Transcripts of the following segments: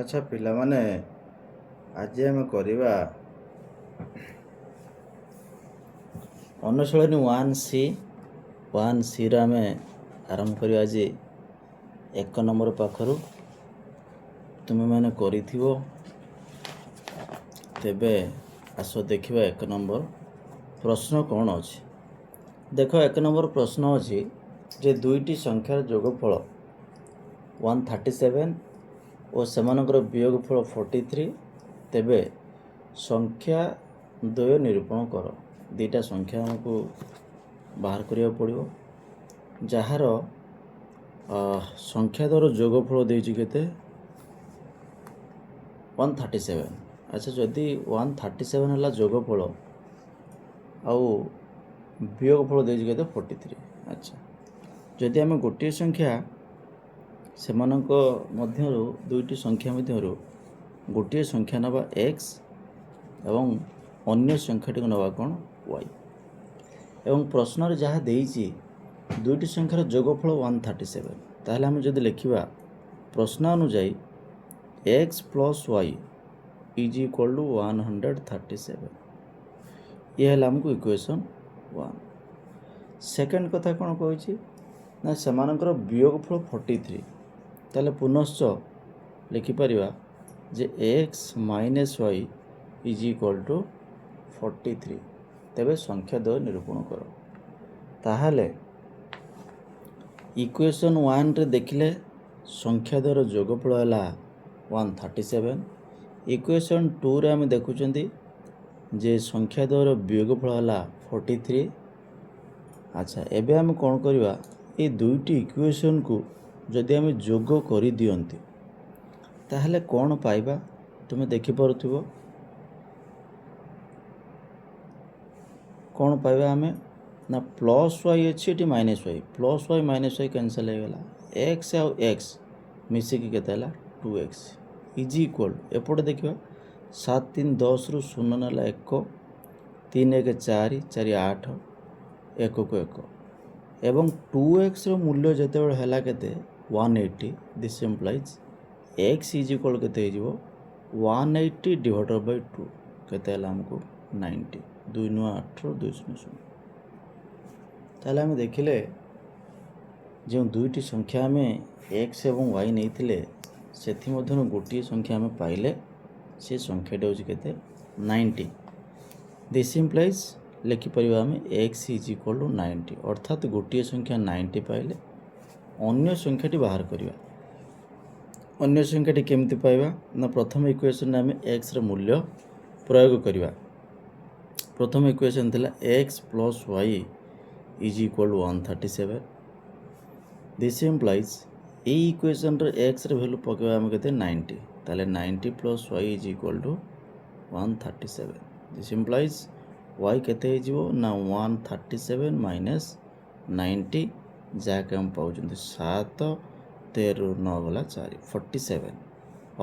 ଆଚ୍ଛା ପିଲାମାନେ, ଆଜି ଆମେ କରିବା ଅନୁଶୀଳନୀ 1Cର ଆମେ ଆରମ୍ଭ କରିବା। ଆଜି 1 ନମ୍ବର ପାଖରୁ ତୁମେମାନେ କରିଥିବ। ତେବେ ଆସ ଦେଖିବା 1 ନମ୍ବର ପ୍ରଶ୍ନ କ'ଣ ଅଛି। ଦେଖ, 1 ନମ୍ବର ପ୍ରଶ୍ନ ଅଛି ଯେ ଦୁଇଟି ସଂଖ୍ୟାର ଯୋଗଫଳ 137 ଓ ସେମାନଙ୍କର ବିୟୋଗଫଳ 43। ତେବେ ସଂଖ୍ୟା ଦ୍ୱୟ ନିରୂପଣ କର। ଦୁଇଟା ସଂଖ୍ୟା ଆମକୁ ବାହାର କରିବାକୁ ପଡ଼ିବ, ଯାହାର ସଂଖ୍ୟା ଦ୍ୱୟର ଯୋଗଫଳ ଦେଇଛି କେତେ? 137। ଆଚ୍ଛା, ଯଦି 137 ହେଲା ଯୋଗଫଳ ଆଉ ବିୟୋଗଫଳ ଦେଇଛି କେତେ? 43। ଆଚ୍ଛା, ଯଦି ଆମେ ଗୋଟିଏ ସଂଖ୍ୟା ସେମାନଙ୍କ ମଧ୍ୟରୁ ଦୁଇଟି ସଂଖ୍ୟା ମଧ୍ୟରୁ ଗୋଟିଏ ସଂଖ୍ୟା ନେବା x ଏବଂ ଅନ୍ୟ ସଂଖ୍ୟାଟିକୁ ନେବା କ'ଣ? y। ଏବଂ ପ୍ରଶ୍ନରେ ଯାହା ଦେଇଛି ଦୁଇଟି ସଂଖ୍ୟାର ଯୋଗଫଳ 137, ତାହେଲେ ଆମେ ଯଦି ଲେଖିବା ପ୍ରଶ୍ନ ଅନୁଯାୟୀ x plus y is equal to 137, ଇଏ ହେଲା ଆମକୁ ଇକ୍ୱେସନ୍ 1। ସେକେଣ୍ଡ କଥା କ'ଣ କହିଛି ନା ସେମାନଙ୍କର ବିୟୋଗଫଳ 43। ତାହେଲେ ପୁନଶ୍ଚ ଲେଖିପାରିବା ଯେ x minus y is equal to 43। ତେବେ ସଂଖ୍ୟା ଦ୍ୱୟ ନିରୂପଣ କର। ତାହେଲେ ଇକ୍ୱେସନ୍ 1ରେ ଦେଖିଲେ ସଂଖ୍ୟା ଦ୍ୱୟର ଯୋଗଫଳ ହେଲା 137। ଇକ୍ୱେସନ୍ 2ରେ ଆମେ ଦେଖୁଛନ୍ତି ଯେ ସଂଖ୍ୟା ଦ୍ୱୟର ବିୟୋଗଫଳ ହେଲା 43। ଆଚ୍ଛା, ଏବେ ଆମେ କ'ଣ କରିବା? এই ଦୁଇଟି ଇକ୍ୱେସନ୍କୁ ଯଦି ଆମେ ଯୋଗ କରିଦିଅନ୍ତି ତାହେଲେ କ'ଣ ପାଇବା? ତୁମେ ଦେଖିପାରୁଥିବ କ'ଣ ପାଇବା ଆମେ? ନା ପ୍ଲସ୍ ୱାଇ ଅଛି, ଏଠି minus Y. Plus Y minus Y cancel ହେଇଗଲା। ଏକ୍ସ ଆଉ ଏକ୍ସ ମିଶିକି କେତେ ହେଲା? 2x ଇଜ୍ ଇକ୍ୱାଲ୍, ଏପଟେ ଦେଖିବା 7 3 10ରୁ 0 ନେଲା 1, 3 1 4, 4 8, 1କୁ 1 ଏବଂ 2xର ମୂଲ୍ୟ ଯେତେବେଳେ ହେଲା କେତେ? 180। This implies x is equal କେତେ ହେଇଯିବ? 180 ଡିଭାଇଡେଡ଼୍ ବାଇ 2 କେତେ ହେଲା ଆମକୁ? 90। 2 9 8 2 0 0। ତାହେଲେ ଆମେ ଦେଖିଲେ ଯେଉଁ ଦୁଇଟି ସଂଖ୍ୟା ଆମେ x ଏବଂ y ନେଇଥିଲେ ସେଥିମଧ୍ୟରୁ ଗୋଟିଏ ସଂଖ୍ୟା ଆମେ ପାଇଲେ, ସେ ସଂଖ୍ୟାଟି ହେଉଛି କେତେ? 90। ଦିସ୍ ଇମ୍ପ୍ଲାଇଜ୍ ଲେଖିପାରିବା ଆମେ x ଇଜ୍ ଇକ୍ୱାଲ୍ ଟୁ 90, ଅର୍ଥାତ୍ ଗୋଟିଏ ସଂଖ୍ୟା 90 ପାଇଲେ ଅନ୍ୟ ସଂଖ୍ୟାଟି ବାହାର କରିବା। ଅନ୍ୟ ସଂଖ୍ୟାଟି କେମିତି ପାଇବା? ନା ପ୍ରଥମ ଇକ୍ୱେସନ୍ରେ ଆମେ xର ମୂଲ୍ୟ ପ୍ରୟୋଗ କରିବା। ପ୍ରଥମ ଇକ୍ୱେସନ୍ ଥିଲା x plus y is equal to 137। This implies ଏଇ ଇକ୍ୱେସନ୍ରେ xର ଭ୍ୟାଲୁ ପକାଇବା ଆମେ କେତେ? 90। ତାହେଲେ 90 plus y is equal to 137। This implies y କେତେ ହେଇଯିବ? ନା 137 ମାଇନସ୍ 90, ଯାହାକି ଆମେ ପାଉଛନ୍ତି 7 13ରୁ 9 ଗଲା 4 47।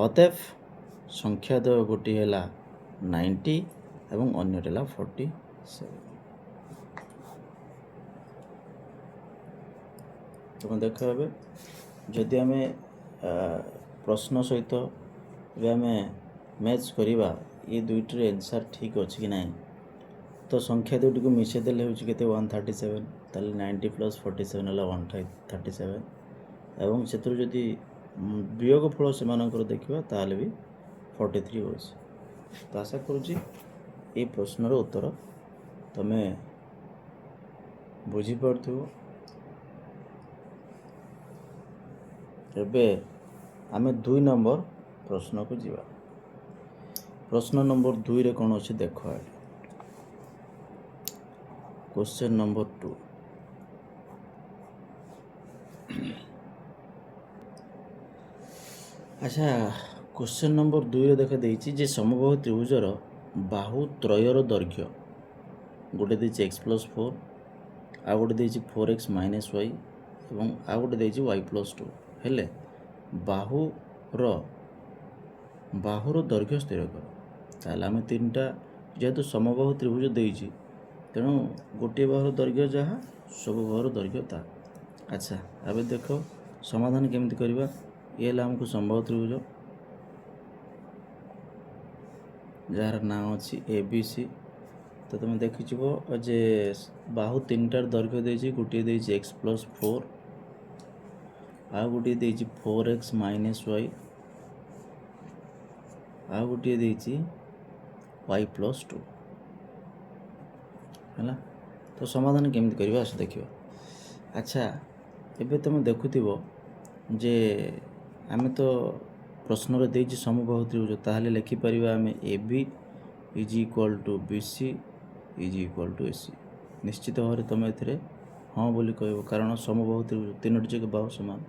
ଅତଏବ ସଂଖ୍ୟା ଦ୍ୱୟ ଗୋଟିଏ ହେଲା 90 ଏବଂ ଅନ୍ୟଟି ହେଲା 47। ତୁମେ ଦେଖ, ଏବେ ଯଦି ଆମେ ପ୍ରଶ୍ନ ସହିତ ଏବେ ଆମେ ମ୍ୟାଚ୍ କରିବା ଏ ଦୁଇଟିର ଆନ୍ସର୍ ଠିକ୍ ଅଛି କି ନାହିଁ, ତ ସଂଖ୍ୟା ଦୁଇଟିକୁ ମିଶାଇ ଦେଲେ ହେଉଛି କେତେ? 137। ତାହେଲେ 90 ପ୍ଲସ୍ 47 ହେଲା 137 ଏବଂ ସେଥିରୁ ଯଦି ବିୟୋଗଫଳ ସେମାନଙ୍କର ଦେଖିବା ତାହେଲେ ବି 43 ହେଉଛି। ତ ଆଶା କରୁଛି এই ପ୍ରଶ୍ନର ଉତ୍ତର ତୁମେ ବୁଝିପାରୁଥିବ। ଏବେ ଆମେ 2 ନମ୍ବର ପ୍ରଶ୍ନକୁ ଯିବା। ପ୍ରଶ୍ନ ନମ୍ବର 2ରେ କ'ଣ ଅଛି ଦେଖ। Question number 2। अच्छा, क्वेश्चन नंबर 2 रे देखा देछि जे समबाहु त्रिभुजर बाहु त्रयर दैर्घ्य गोटे देछि x प्लस 4, आ गोटे देछि 4x माइनस y एवं आ गोटे देछि y प्लस 2 हेले बाहुर दैर्घ्य स्थिर कर। ताहले आम तीनटा जेहेतु समबाहु त्रिभुज देछि तेणु गोटे बाहुर दैर्घ्य जहाँ सब बाहुर दैर्घ्य ता। अच्छा, अब देख समाधान केमती करवा। ये आमको समबाहु त्रिभुज जार ना अच्छी ए बी सी तो तुम देखिज जे बाहु तीन टार दैर्घ्य देती गोटे देती एक्स प्लस 4 आ गोटे देती 4x माइनस वाई आ गोटे देती y प्लस 2 है। तो समाधान केमती करवा आस देखिए। अच्छा एबे तुम देखुथिबो जे आमे तो प्रश्न रे देछि समबाहु त्रिभुज ताहले लिखि परिबा आमे AB is equal to BC is equal to AC। निश्चित भाव तुम एथिरे हाँ बोली कहबो कारण समबाहु त्रिभुज तीनोटी जक बाहु समान।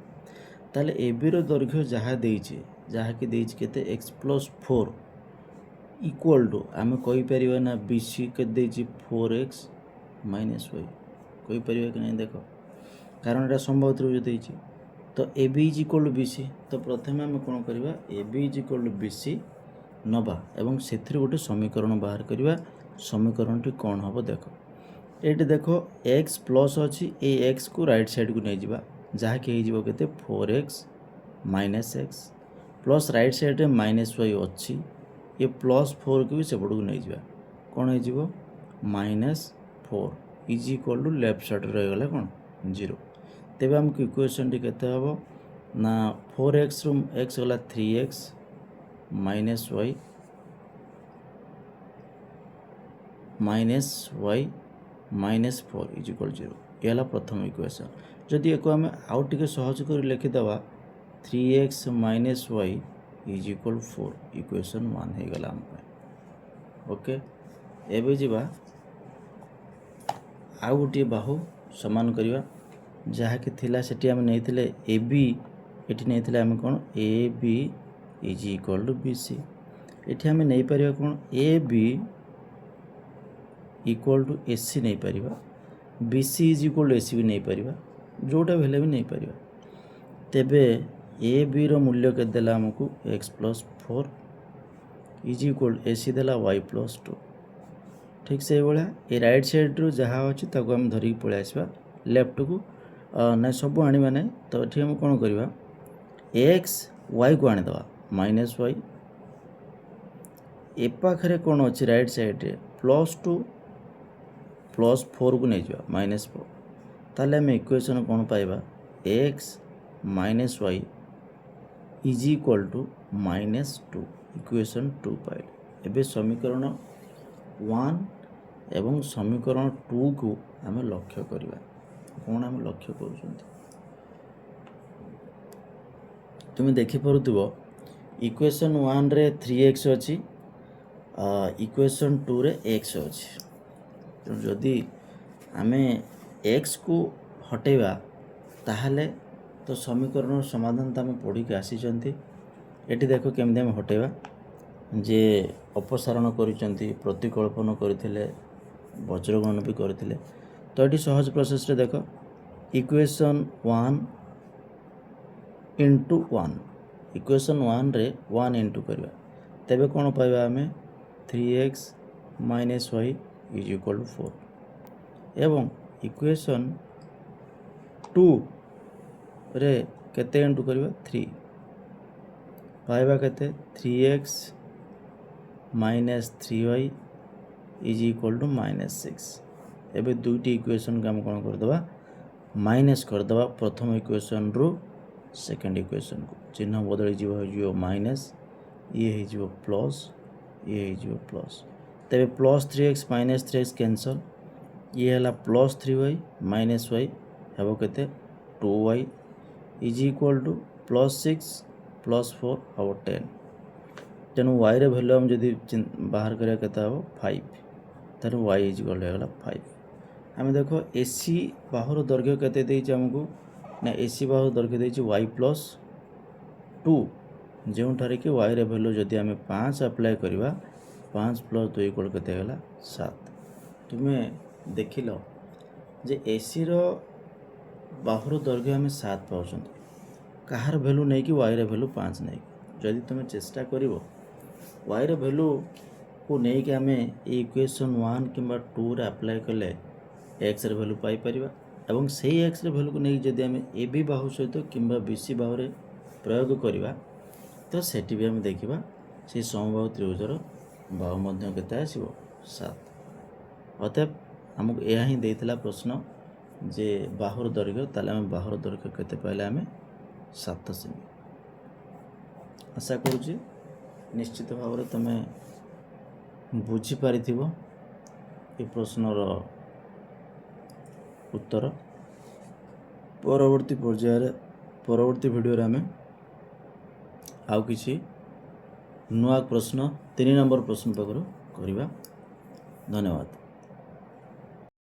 ताहले AB रो दैर्घ्य जहा देछि जहा कि देछि केते x प्लस 4 इक्वल टू आमे कहि परिबा ना BC के देछि 4x माइनस वाई कहि परिबा कि नहीं देख कारण एटा समबाहु त्रिभुज देछि तो AB is equal to BC। तो प्रथमे आम कौन करवा AB is equal to BC नवा एवं से गोटे समीकरण बाहर करवा। समीकरण टी कौन हम देख ये देख x प्लस अच्छी ए x को राइट साइड को नहीं जावा जहाँकि के 4x minus x plus right side minus y अच्छी ये प्लस 4 को भी सेपट को नहीं जावा कौन हो minus 4 is equal to left side रहीगला कौन 0। तेबे आमको इक्वेशन टी केते हबो ना 4x रू x गला 3x minus y minus 4 is equal 0 ये है प्रथम इक्वेशन। जदि एको आम आउ टिके सहज कर लिखिदेवा 3x minus y is equal 4 equation 1 हो गला आम ओके। एबे जीवा आउ गोटे बाहु समान करवा जहाँकि थिला सेठी आम नहीं ए बी एटी नहीं आम कौन A B is equal to B C एटी आम नहीं पार कौन A B equal to A C नहीं पार B C is equal to A C भी नहीं पार जोटा भी भी नहीं पार। तेबे ए बी रो मूल्य के देला हमको एक्स प्लस 4 इज इक्वल ए सी देला वाई प्लस 2 ठीक से भाया ये रईट साइड रू जहाँ अच्छी आम धरिक पलि आसवा लेफ्ट को ना सब आने ना तो ये हम कौन करवा एक्स वाई को आनीदवा माइनस वाई ए पाखे कौन अच्छी रईट साइड रे प्लस 2 प्लस 4 को नहीं जावा माइनस 4 ताले आम इक्वेशन कौन पाइबा x minus y is equal to minus 2 equation 2 पाइल। एबे समीकरण 1 एवं समीकरण 2 को आम लक्ष्य करवा कौन आम लक्ष्य कर तुम्हें देखिपो इक्वेशन 1 रे 3x अच्छी इक्वेशन 2 रे x अच्छी तो जदि आम x को हटेवा ताहले तो समीकरण समाधान तो आम पढ़ी के आसी एटी देख केमती आम हटेवा जे अपसारण करिसेंती प्रतिकल्पन करथिले वज्रगणन भी करथिले तो ये सहज प्रोसेस रे देख इक्वेशन 1 इंटू 1 इक्वेशन 1 रे 1 इंटू करवा तेबे कौन पाइबा आम 3x minus y is equal to 4 एवं इक्वेशन 2 रे केते इंटू करवा 3 पाइबा केते 3x minus 3y is equal to minus 6 एबे दुईटी इक्वेशन का हम कौन करदवा माइनस करदवा प्रथम इक्वेशन रू सेकंड इक्वेशन को चिन्ह बदली जीव माइनस ये हो प्लस ये हो प्लस तेरे plus 3x minus 3x cancel ये है प्लस 3y माइनस वाई हे के 2y is equal two plus 6 plus 4 हम 10 तेणु y रे भैल्यू हम जदि बाहर करा केते हम 5 तेणु y इज इक्वल हो 5 आम देख एसी बाहुर दैर्घ्य केते देछि हमको ना एसी बाहु दैर्घ्य देछि y प्लस 2 जो ठारे कि y रे भैल्यू जदि आम 5 अप्लाई करवा 5 प्लस 2 इक्वल केते गला 7 तुम्हें देखिल जे एसी रो बाहुर दैर्घ्य आम 7 पाउछन कहार भैल्यू नहीं कि y रे भैल्यू 5 नहीं जदि तुम चेष्टा करिवो y रे भैल्यू को नहीं कि आम इक्वेशन 1 किंबा 2 रे अप्लाई कले x रे भैल्यू पाई परिबा एवं से x रे भैल्यू को नहीं जदि आम ए बी बाहु सहित किंबा BC बाहु रे प्रयोग करवा तो सेठी भी आम देखा से समबाहु त्रिभुजर बाहु मध्य केते आसीबो 7 अतएव आमको यह ही देइथिला प्रश्न जे बाहुर दैर्घ्य ताले आम बाहुर दैर्घ्य केते पाइले आम 7 सेमी। आशा करूची निश्चित भाव में तुम बुझी पारिथिबो ए प्रश्नर उत्तर। परवर्ती पर्यायर परवर्ती वीडियो रे आमे आउ किछि नुआ प्रश्न 3 नंबर प्रश्न पाखरु करिबा। धन्यवाद।